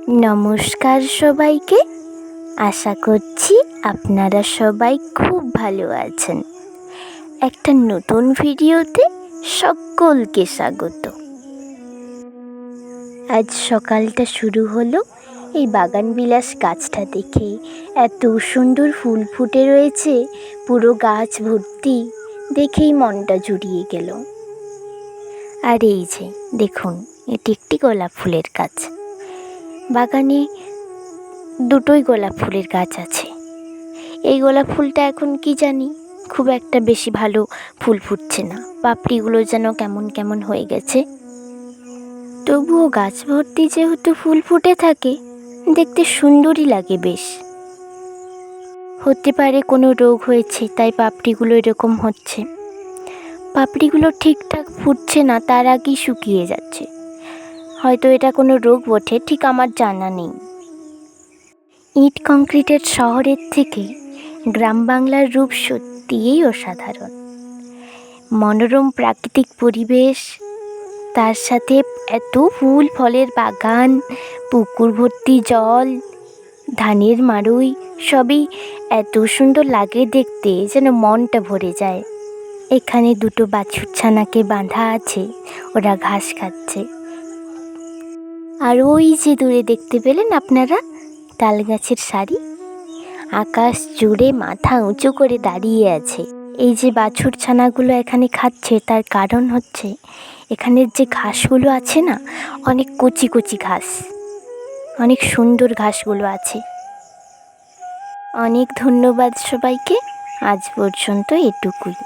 নমস্কার সবাইকে। আশা করছি আপনারা সবাই খুব ভালো আছেন। একটা নতুন ভিডিওতে সকলকে স্বাগত। আজ সকালটা শুরু হলো এই বাগানবিলাস গাছটা দেখে। এত সুন্দর ফুল ফুটে রয়েছে, পুরো গাছ ভর্তি, দেখেই মনটা জুড়িয়ে গেল। আর এই যে দেখুন, এটি একটি গোলাপ ফুলের গাছ। বাগানে দুটোই গোলাপ ফুলের গাছ আছে। এই গোলাপ ফুলটা এখন কি জানি খুব একটা বেশি ভালো ফুল ফুটছে না, পাপড়িগুলো যেন কেমন কেমন হয়ে গেছে। তবুও গাছ ভর্তি যেহেতু ফুল ফুটে থাকে, দেখতে সুন্দরই লাগে বেশ। হতে পারে কোনো রোগ হয়েছে তাই পাপড়িগুলো এরকম হচ্ছে। পাপড়িগুলো ঠিকঠাক ফুটছে না, তার আগেই শুকিয়ে যাচ্ছে। হয়তো এটা কোনো রোগ বটে, ঠিক আমার জানা নেই। ইট কংক্রিটের শহরের থেকে গ্রাম বাংলার রূপ সত্যিই অসাধারণ। মনোরম প্রাকৃতিক পরিবেশ, তার সাথে এত ফুল ফলের বাগান, পুকুর ভর্তি জল, ধানের মাড়ুই, সবই এত সুন্দর লাগে দেখতে, যেন মনটা ভরে যায়। এখানে দুটো বাছুর ছানাকে বাঁধা আছে, ওরা ঘাস খাচ্ছে। আর ওই যে দূরে দেখতে পেলেন আপনারা তাল গাছের সারি, আকাশ জুড়ে মাথা উঁচু করে দাঁড়িয়ে আছে। এই যে বাছুর ছানাগুলো এখানে খাচ্ছে, তার কারণ হচ্ছে এখানের যে ঘাসগুলো আছে না, অনেক কচি কচি ঘাস, অনেক সুন্দর ঘাসগুলো আছে। অনেক ধন্যবাদ সবাইকে। আজ পর্যন্ত এটুকুই।